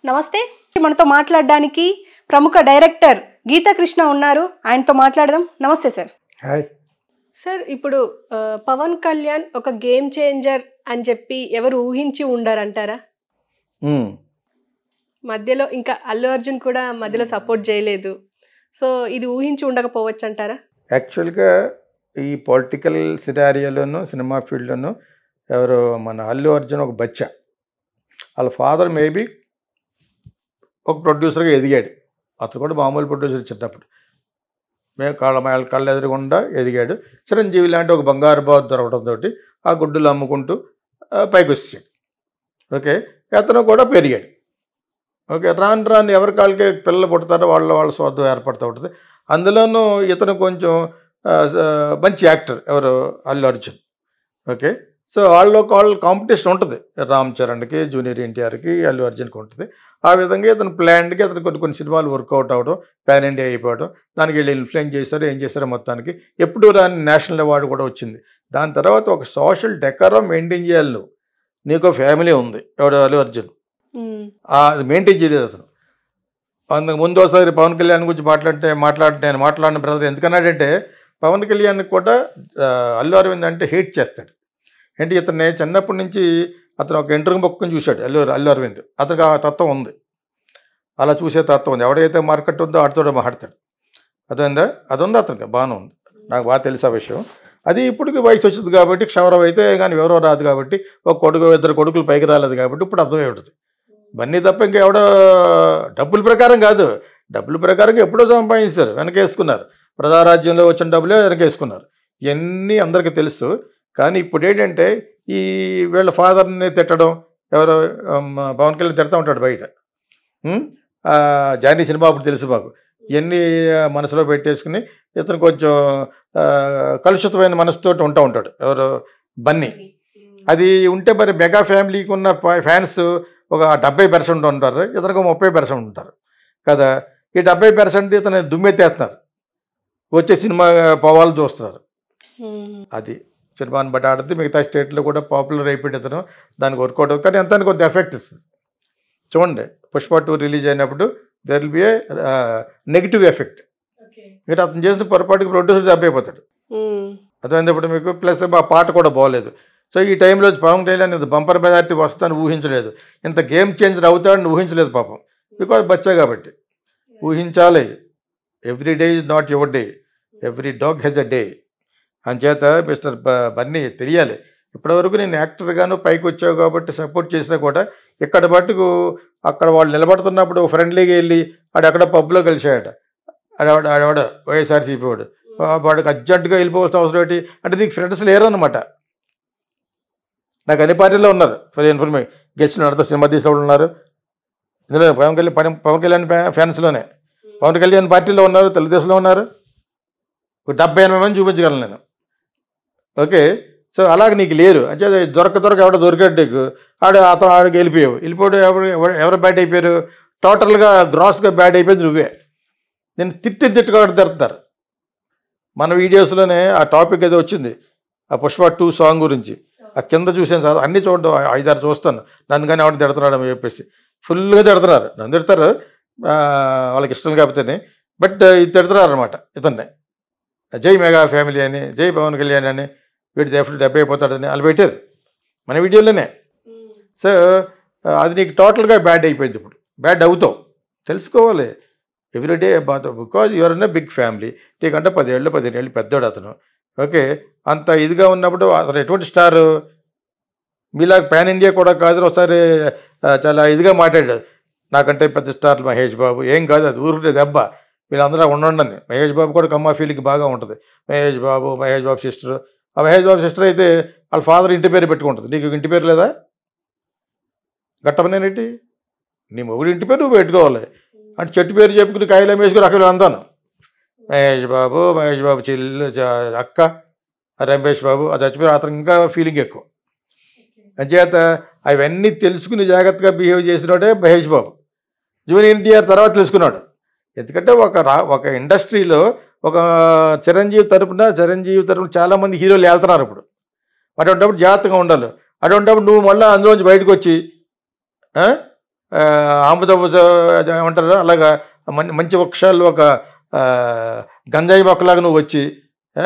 నమస్తే. మనతో మాట్లాడడానికి ప్రముఖ డైరెక్టర్ గీతా కృష్ణ ఉన్నారు. ఆయనతో మాట్లాడదాం. నమస్తే సార్. హాయ్ సార్, ఇప్పుడు పవన్ కళ్యాణ్ ఒక గేమ్ చేంజర్ అని చెప్పి ఎవరు ఊహించి ఉండారంటారా? మధ్యలో ఇంకా అల్లు అర్జున్ కూడా మధ్యలో సపోర్ట్ చేయలేదు. సో ఇది ఊహించి ఉండకపోవచ్చు అంటారా? యాక్చువల్గా ఈ పొలిటికల్ సినారియోలోను సినిమా ఫీల్డ్లోను ఎవరు మన అల్లు అర్జున్ ఒక బచ్చా. వాళ్ళ ఫాదర్ మేబీ ఒక ప్రొడ్యూసర్గా ఎదిగాడు. అతను కూడా మామూలు ప్రొడ్యూసర్ చిన్నప్పుడు మేము కళ్ళ ఎదురుగుండా ఎదిగాడు. చిరంజీవి లాంటి ఒక బంగారు బాతు దొరకడంతో ఆ గుడ్డులు అమ్ముకుంటూ పైకి వచ్చాడు. ఓకే, అతను కూడా పెరిగాడు. ఓకే, రాను ఎవరి కాళ్ళకి పిల్లలు పుడతారో వాళ్ళ స్వార్థం ఏర్పడుతూ ఉంటుంది. అందులోనూ ఇతను కొంచెం మంచి యాక్టర్ ఎవరు అల్లు అర్జున్. ఓకే, సో వాళ్ళ కాంపిటీషన్ ఉంటుంది. రామ్ చరణ్కి, జూనియర్ ఎన్టీఆర్కి, అల్లు అర్జున్కి ఉంటుంది. ఆ విధంగా ఇతను ప్లాన్డ్గా అతను కొన్ని సినిమాలు వర్కౌట్ అవ్వడం, పాన్ ఇండియా అయిపోవడం, దానికి వీళ్ళు ఇన్ఫ్లుయెన్స్ చేశారు. ఏం చేశారో మొత్తానికి ఎప్పుడు రాని నేషనల్ అవార్డు కూడా వచ్చింది. దాని తర్వాత ఒక సోషల్ డెకరం మెయింటైన్ చేయాలి. నీకు ఫ్యామిలీ ఉంది, ఎవడు అల్లు అర్జున్ అది మెయింటైన్ చేయలేదు అతను. అందుకు ముందు ఒకసారి పవన్ కళ్యాణ్ గురించి మాట్లాడిన బ్రదర్ ఎందుకన్నాడంటే, పవన్ కళ్యాణ్కి కూడా అల్లు అరవింద్ అంటే హేట్ చేస్తాడు. ఏంటి, ఇతన్ని చిన్నప్పటి నుంచి అతను ఒక ఇంటర్వ్యూ బుక్ని చూశాడు అల్లు అరవింద్. అతనికి ఆ తత్వం ఉంది, అలా చూసే తత్వం ఉంది. ఎవడైతే మార్కెట్ ఉందో ఆడితో మాట్లాడతాడు. అదేందా అది ఉంది అతనికి, బాగానే ఉంది. నాకు బాగా తెలుసు ఆ విషయం. అది ఇప్పటికి వయసు వచ్చింది కాబట్టి, క్షవరం అయితే కానీ ఎవరో రాదు కాబట్టి, ఒక కొడుకు ఇద్దరు కొడుకులు పైకి రాలేదు కాబట్టి ఇప్పుడు అర్థమై ఉంటుంది. ఇవన్నీ తప్ప ఇంకా ఎవడో డబ్బుల ప్రకారం కాదు, డబ్బుల ప్రకారంగా ఎప్పుడో సంపాదించారు, వెనకేసుకున్నారు. ప్రజారాజ్యంలో వచ్చిన డబ్బులే వెనకేసుకున్నారు. ఇవన్నీ అందరికీ తెలుసు. కానీ ఇప్పుడు ఏంటంటే ఈ వీళ్ళ ఫాదర్ని తిట్టడం, ఎవరో పవన్ కళ్యాణ్ తిడతా ఉంటాడు బయట. జానీ సినిమా అప్పుడు తెలుసు మాకు. ఇవన్నీ మనసులో పెట్టేసుకుని ఇతను కొంచెం కలుషితమైన మనసుతో ఉంటాడు ఎవరు బన్నీ. అది ఉంటే మరి మెగా ఫ్యామిలీకి ఉన్న ఫ్యాన్స్ ఒక 70% ఉంటారు, ఇతనికి 30% ఉంటారు కదా. ఈ 70% ఇతను దుమ్మెత్తేస్తున్నారు, వచ్చే సినిమా పోవాలని చూస్తున్నారు. అది సినిమాని బట్టి ఆడితే మిగతా స్టేట్లో కూడా పాపులర్ అయిపోయింది ఇతను. దానికి వర్కౌట్ అవుతుంది. కానీ ఎంత కొంత ఎఫెక్ట్ ఇస్తుంది. చూడండి, పుష్ప 2 రిలీజ్ అయినప్పుడు there will be A negative effect. మీరు అతను చేసిన పొరపాటుకి ప్రొడ్యూసర్ దెబ్బైపోతాడు. అదేంటప్పుడు మీకు ప్లస్ ఆ పాట కూడా బాగోలేదు. సో ఈ టైంలో పవన్ కళ్యాణ్ ఇంత బంపర్ మెజారిటీ వస్తుందని ఊహించలేదు. ఇంత గేమ్ చేంజర్ అవుతాడని ఊహించలేదు పాపం. బికాజ్ బచ్చా కాబట్టి ఊహించాలి. Every day is not your day, every dog has a day. అంచేత మిస్టర్ బన్నీ తెలియాలి. ఇప్పటివరకు నేను యాక్టర్గాను పైకి వచ్చావు కాబట్టి సపోర్ట్ చేసినా కూడా ఇక్కడ మట్టుకు అక్కడ వాళ్ళు నిలబడుతున్నప్పుడు ఫ్రెండ్లీగా వెళ్ళి ఆడెక్కడ పబ్లో కలిసాడట. ఆడవాడు వైఎస్ఆర్సీపీ వాడికి అర్జెంటుగా వెళ్ళిపోవాల్సిన అవసరం ఏంటి అంటే, నీకు ఫ్రెండ్స్ లేరు అనమాట. నాకు అన్ని పార్టీలో ఉన్నారు. ఫర్ ఇన్ఫర్మేషన్, గెలిచిన అర్థం సినిమా తీసుకోవడం ఉన్నారు. ఇందులో పవన్ కళ్యాణ్ ఫ్యాన్స్లోనే పవన్ కళ్యాణ్ పార్టీలో ఉన్నారు, తెలుగుదేశంలో ఉన్నారు. 70-80 మంది చూపించగలను నేను. ఓకే, సో అలాగే నీకు లేరు అంటే ఎవడో దొరికాడు నీకు, ఆడికి వెళ్ళిపోయాడు. ఎవరు బ్యాడ్ అయిపోయారు? టోటల్గా గ్రాస్గా బ్యాడ్ అయిపోయింది నువ్వే. నేను తిట్టుగా తిడతారు. మన వీడియోస్లోనే ఆ టాపిక్ ఏదో వచ్చింది, ఆ పుష్ప 2 సాంగ్ గురించి. ఆ కింద చూసాను సార్, అన్నీ చూడడం 5-6 చూస్తాను. నన్ను కానీ ఎవరు తిడుతున్నాడు అని చెప్పేసి ఫుల్గా తిడుతున్నారు. నన్ను తిడతారు వాళ్ళకి ఇష్టం కాకపోతేనే, బట్ ఇది తిడుతున్నారు అనమాట ఇతన్ని. జై మెగా ఫ్యామిలీ అని, జై పవన్ కళ్యాణ్ అని, వీడి దెబ్బ అయిపోతాడని వాళ్ళు పెట్టారు మన వీడియోలోనే. సో అది నీకు టోటల్గా బ్యాడ్ అయిపోయింది. ఇప్పుడు బ్యాడ్ అవుతావు, తెలుసుకోవాలి. Everyday because your in a big family. నీకంటే 10-15 ఏళ్ళు పెద్దోడు అతను. ఓకే, అంత ఇదిగా ఉన్నప్పుడు అతను ఎటువంటి స్టారు? మీలాగా పాన్ ఇండియా కూడా కాదు. ఒకసారి చాలా ఇదిగా మాట్లాడాడు, నాకంటే పెద్ద స్టార్లు మహేష్ బాబు. ఏం కాదు, అది ఊరుకుంటే దెబ్బ. వీళ్ళందరూ ఉండండి. మహేష్ బాబు కూడా కమ్మా ఫీల్డ్కి బాగా ఉంటుంది. మహేష్ బాబు సిస్టర్. ఆ మహేష్ బాబు సిస్టర్ అయితే వాళ్ళ ఫాదర్ ఇంటి పేరు పెట్టుకుంటుంది. నీకు ఇంటి పేరు లేదా? గట్టమనేటి నీ మొగుడు ఇంటి పేరు నువ్వు పెట్టుకోవాలి. అంటే చెట్టు పేరు చెప్పుకుని కాయలు అమ్మేసుకుని అక్కడ అంతాను. మహేష్ బాబు చెల్లి అక్క రమేష్ బాబు, అది చచ్చిపోయి అతను ఇంకా ఫీలింగ్ ఎక్కువ. అంచేత అవన్నీ తెలుసుకుని జాగ్రత్తగా బిహేవ్ చేసినోడే మహేష్ బాబు. జూనియర్ ఎన్టీఆర్ తర్వాత తెలుసుకున్నాడు. ఎందుకంటే ఒక ఇండస్ట్రీలో ఒక చిరంజీవి తరపున చాలామంది హీరోలు వెళ్తున్నారు ఇప్పుడు. అటువంటిప్పుడు జాగ్రత్తగా ఉండాలి. అటువంటిప్పుడు నువ్వు మళ్ళీ అందులోంచి బయటకు వచ్చి ఆముదపు ఏమంటారు అలాగా మంచి వృక్షాలు ఒక గంజాయి మొక్కలాగా నువ్వు వచ్చి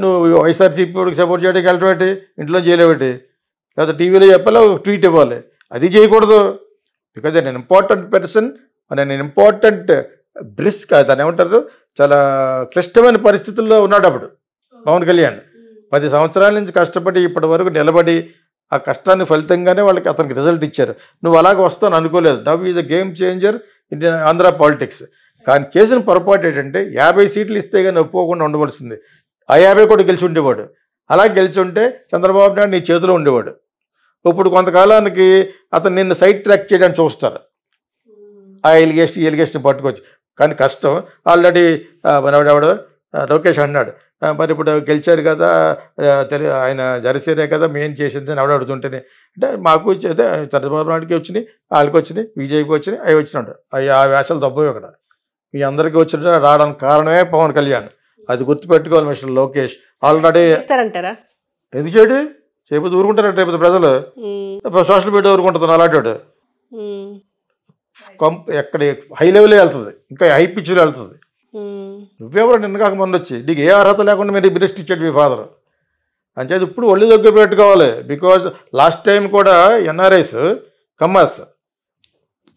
నువ్వు వైఎస్ఆర్సీపీకి సపోర్ట్ చేయడానికి వెళ్ళటం ఇంట్లో చేయలేబట్టి లేదా టీవీలో చెప్పాలి ట్వీట్ ఇవ్వాలి, అది చేయకూడదు. బికాజ్ నేను ఇంపార్టెంట్ పర్సన్, నేను ఇంపార్టెంట్ బ్రిస్క్ దాన్ని ఏమంటారు చాలా క్లిష్టమైన పరిస్థితుల్లో ఉన్నాడు అప్పుడు పవన్ కళ్యాణ్. 10 సంవత్సరాల నుంచి కష్టపడి ఇప్పటి వరకు నిలబడి ఆ కష్టాన్ని ఫలితంగానే వాళ్ళకి అతనికి రిజల్ట్ ఇచ్చారు. నువ్వు అలాగ వస్తాను అనుకోలేదు. Now is a game changer in Andhra politics. కానీ చేసిన పొరపాటు ఏంటంటే 50 సీట్లు ఇస్తే కానీ ఒప్పుకోకుండా ఉండవలసింది. ఆ 50 కూడా గెలిచి ఉండేవాడు. అలా గెలిచి ఉంటే చంద్రబాబు నాయుడు నీ చేతిలో ఉండేవాడు. ఇప్పుడు కొంతకాలానికి అతను నిన్ను సైడ్ ట్రాక్ చేయడానికి చూస్తారు, ఆ ఎలిగేషన్ పట్టుకోవచ్చు. కానీ కష్టం. ఆల్రెడీ మనవాడు లోకేష్ అన్నాడు, మరి ఇప్పుడు గెలిచారు కదా ఆయన జనసేనే కదా మేం చేసింది అని ఎవడు అడుగుతుంటేనే అంటే మాకు అదే చంద్రబాబు నాయుడుకి వచ్చినాయి, వాళ్ళకి వచ్చినాయి, విజయ్కి వచ్చినాయి, అవి వచ్చినాడు. ఆ వేషాలు తప్పవు ఇక్కడ. మీ అందరికీ వచ్చిన రావడానికి కారణమే పవన్ కళ్యాణ్. అది గుర్తుపెట్టుకోవాలి మిస్టర్ లోకేష్. ఆల్రెడీ అంటారా ఎందుకు చేయడు చేయకపోతే ఊరుకుంటారు రేపు ప్రజలు. సోషల్ మీడియా ఊరుకుంటుంది అలాంటి ఎక్కడ హై లెవెల్ వెళ్తుంది, ఇంకా హై పిచ్లో వెళ్తుంది. నువ్వెవరు నిన్న కాక మొన్న వచ్చి నీకు ఏ అర్హత లేకుండా మీరు బిరెస్ట్ ఇచ్చాడు మీ ఫాదర్ అంచేది. ఇప్పుడు ఒళ్ళు దగ్గర పెట్టుకోవాలి. బికాజ్ లాస్ట్ టైం కూడా ఎన్ఆర్ఐస్ కమ్మాస్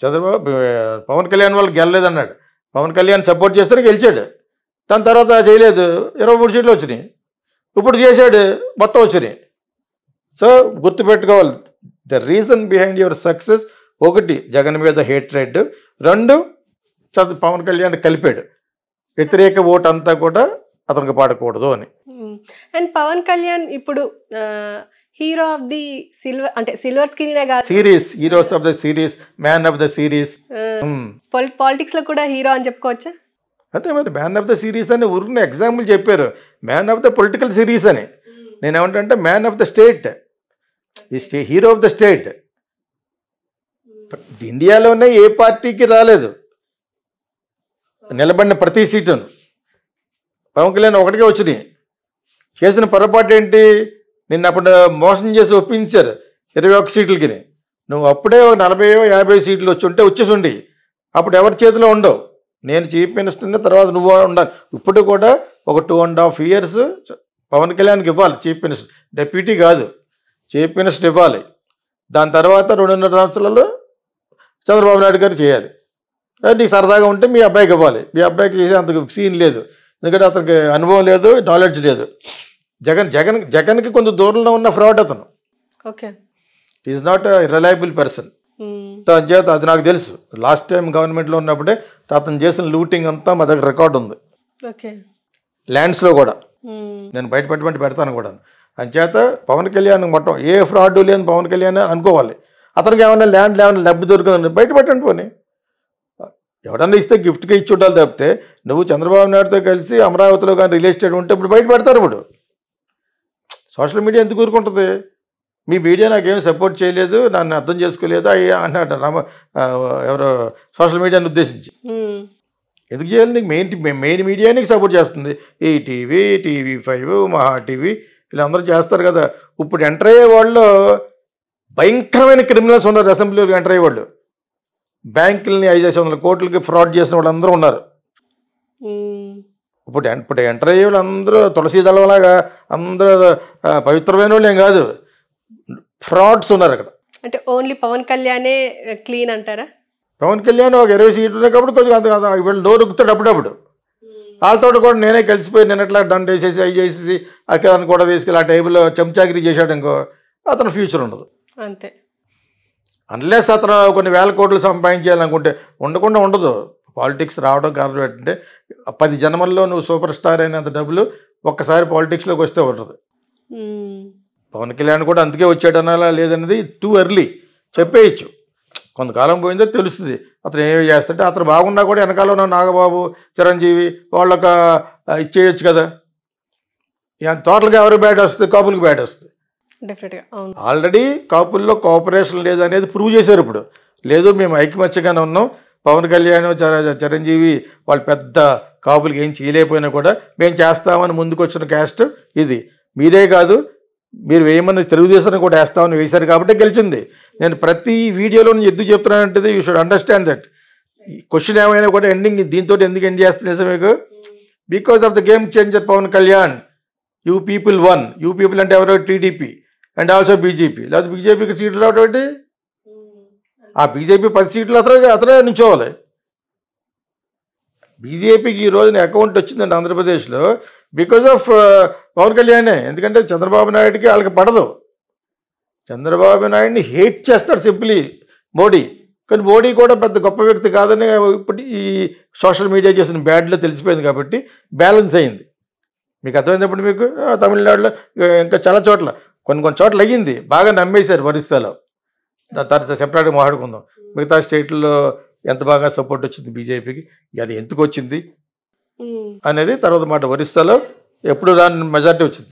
చంద్రబాబు పవన్ కళ్యాణ్ వాళ్ళు గెలలేదన్నాడు. పవన్ కళ్యాణ్ సపోర్ట్ చేస్తే గెలిచాడు. దాని తర్వాత చేయలేదు, 23 సీట్లు వచ్చినాయి. ఇప్పుడు చేశాడు, మొత్తం వచ్చినాయి. సో గుర్తుపెట్టుకోవాలి the reason behind your success. ఒకటి జగన్ మీద హేట్రెడ్, 2 పవన్ కళ్యాణ్ కలిపాడు. వ్యతిరేక ఓటు అంతా కూడా అతనికి పాడకూడదు అని. అండ్ పవన్ కళ్యాణ్ ఇప్పుడు హీరో ఆఫ్ ది సిల్వర్ అంటే silver screen series, heroes of the series, man of the series. Politics లో కూడా హీరో అని చెప్పుకోవచ్చా? అదే మరి మ్యాన్ ఆఫ్ ద సిరీస్ అని ఊరిని ఎగ్జాంపుల్ చెప్పారు. Man of the political series అని. నేనేమంటే man of the state, hero of the state. ఇండియాలోనే ఏ పార్టీకి రాలేదు నిలబడిన ప్రతి సీటును. పవన్ కళ్యాణ్ ఒకటికే వచ్చినాయి. చేసిన పొరపాటు ఏంటి, నిన్న అప్పుడు మోసం చేసి ఒప్పించారు 21 సీట్లకి. నువ్వు అప్పుడే ఒక 40-50 సీట్లు వచ్చి ఉంటే వచ్చేసి ఉండి అప్పుడు ఎవరి చేతిలో ఉండవు. నేను చీఫ్ మినిస్టర్ని, తర్వాత నువ్వు ఉండాలి. ఇప్పుడు కూడా ఒక 2.5 years పవన్ కళ్యాణ్కి ఇవ్వాలి చీఫ్ మినిస్టర్, డెప్యూటీ కాదు చీఫ్ మినిస్టర్ ఇవ్వాలి. దాని తర్వాత 2.5 సంవత్సరాలు చంద్రబాబు నాయుడు గారు చేయాలి. నీకు సరదాగా ఉంటే మీ అబ్బాయికి ఇవ్వాలి. మీ అబ్బాయికి చేసే అంత సీన్ లేదు, ఎందుకంటే అతనికి అనుభవం లేదు, నాలెడ్జ్ లేదు. జగన్కి కొంచెం దూరంలో ఉన్న ఫ్రాడ్ అతను. Okay, is not reliable person. చేత అది నాకు తెలుసు. లాస్ట్ టైం గవర్నమెంట్లో ఉన్నప్పుడే అతను చేసిన లూటింగ్ అంతా మా దగ్గర రికార్డు ఉంది. ల్యాండ్స్లో కూడా నేను బయట పెడతాను కూడా. అంచేత పవన్ కళ్యాణ్ మొత్తం ఏ ఫ్రాడ్ లేని పవన్ కళ్యాణ్ అనుకోవాలి. అతనికి ఏమైనా ల్యాండ్ ఏమైనా లబ్ధి దొరుకుతుంది బయట పెట్టండి. పోనీ ఎవడన్నా ఇస్తే గిఫ్ట్గా ఇచ్చి ఉండాలి తప్పితే నువ్వు చంద్రబాబు నాయుడుతో కలిసి అమరావతిలో కానీ రియల్ ఎస్టేట్ ఉంటే ఇప్పుడు బయట పెడతారు. ఇప్పుడు సోషల్ మీడియా ఎందుకు ఊరుకుంటుంది? మీ మీడియా నాకేమి సపోర్ట్ చేయలేదు, నన్ను అర్థం చేసుకోలేదు అన్నాడు ఎవరో సోషల్ మీడియాని ఉద్దేశించి. ఎందుకు చేయాలి? నీకు మెయిన్ మీడియా నీకు సపోర్ట్ చేస్తుంది. ఈటీవీ, TV5, మహా టీవీ వీళ్ళందరూ చేస్తారు కదా. ఇప్పుడు ఎంటర్ అయ్యే వాళ్ళు భయంకరమైన క్రిమినల్స్ ఉన్నారు. అసెంబ్లీలోకి ఎంటర్ అయ్యే వాళ్ళు బ్యాంకులని 500 కోట్లకి ఫ్రాడ్ చేసిన వాళ్ళందరూ ఉన్నారు. ఇప్పుడు ఎంటర్ అయ్యే వాళ్ళు అందరూ తులసి దళంలాగా అందరూ పవిత్రమైన వాళ్ళు ఏం కాదు, ఫ్రాడ్స్ ఉన్నారు అక్కడ. అంటే ఓన్లీ పవన్ కళ్యాణే క్లీన్ అంటారా? పవన్ కళ్యాణ్ ఒక 20 సీట్లు ఉన్నాయి కాబట్టి కొంచెం వీళ్ళు నోరుకుతాడు అప్పుడప్పుడు. వాళ్ళతో కూడా నేనే కలిసిపోయి నేను ఎట్లా దండ వేసేసి అవి చేసేసి అక్కడ కూడా తీసుకెళ్ళి ఆ టైంలో చెంచాగిరి చేశాడు ఇంకో అతను ఫ్యూచర్ ఉండదు అంతే. అన్లెస్ అతను కొన్ని వేల కోట్లు సంపాదించాలనుకుంటే ఉండకుండా ఉండదు. పాలిటిక్స్ రావడం కారణం ఏంటంటే 10 జన్మల్లో నువ్వు సూపర్ స్టార్ అయినంత డబ్బులు ఒక్కసారి పాలిటిక్స్లోకి వస్తే ఉండదు. పవన్ కళ్యాణ్ కూడా అందుకే వచ్చాడనాలా లేదన్నది టూ ఎర్లీ చెప్పేయచ్చు. కొంతకాలం పోయిందో తెలుస్తుంది అతను ఏమి చేస్తుంటే. అతను బాగున్నా కూడా వెనకాల ఉన్న నాగబాబు, చిరంజీవి వాళ్ళొక ఇచ్చేయచ్చు కదా. టోటల్గా ఎవరికి బ్యాడ్ వస్తుంది? కాపులకు బ్యాడ్ వస్తుంది. ఆల్రెడీ కాపుల్లో కోఆపరేషన్ లేదనేది ప్రూవ్ చేశారు. ఇప్పుడు లేదు మేము ఐకమత్యంగానే ఉన్నాం, పవన్ కళ్యాణ్ చిరంజీవి వాళ్ళు పెద్ద కాపులకి ఏం చేయలేకపోయినా కూడా మేము చేస్తామని ముందుకు వచ్చిన క్యాస్ట్ ఇది. మీరే కాదు, మీరు వేయమని తెలుగుదేశాన్ని కూడా వేస్తామని వేశారు కాబట్టి గెలిచింది. నేను ప్రతి వీడియోలో ఎందుకు చెప్తున్నానంటే you should understand that question ఏమైనా కూడా ఎండింగ్ దీంతో ఎందుకు ఎండ్ చేస్తుంది నిజం మీకు because of the game changer Pawan Kalyan you people one you people అంటే ఎవరో టీడీపీ అండ్ ఆల్సో బీజేపీ లేకపోతే బీజేపీకి సీట్లు రావడం ఏంటి ఆ బీజేపీ 10 సీట్లు అతనే నుంచోవాలి బీజేపీకి ఈ రోజున అకౌంట్ వచ్చిందండి ఆంధ్రప్రదేశ్లో బికాజ్ ఆఫ్ పవన్ కళ్యాణే ఎందుకంటే చంద్రబాబు నాయుడుకి వాళ్ళకి పడదు చంద్రబాబు నాయుడిని హేట్ చేస్తాడు సింప్లీ మోడీ కానీ మోడీ కూడా పెద్ద గొప్ప వ్యక్తి కాదని ఇప్పుడు ఈ సోషల్ మీడియా చేసిన బ్యాడ్లో తెలిసిపోయింది కాబట్టి బ్యాలెన్స్ అయింది మీకు అర్థమైనప్పుడు మీకు తమిళనాడులో ఇంకా చాలా చోట్ల కొన్ని చోట్ల అయ్యింది బాగా నమ్మేశారు ఒరిస్సాలో దాని తర్వాత సెపరేట్గా మాట్లాడుకుందాం మిగతా స్టేట్లో ఎంత బాగా సపోర్ట్ వచ్చింది బీజేపీకి అది ఎందుకు వచ్చింది అనేది తర్వాత మాట ఒరిస్సాలో ఎప్పుడు దాని మెజార్టీ వచ్చింది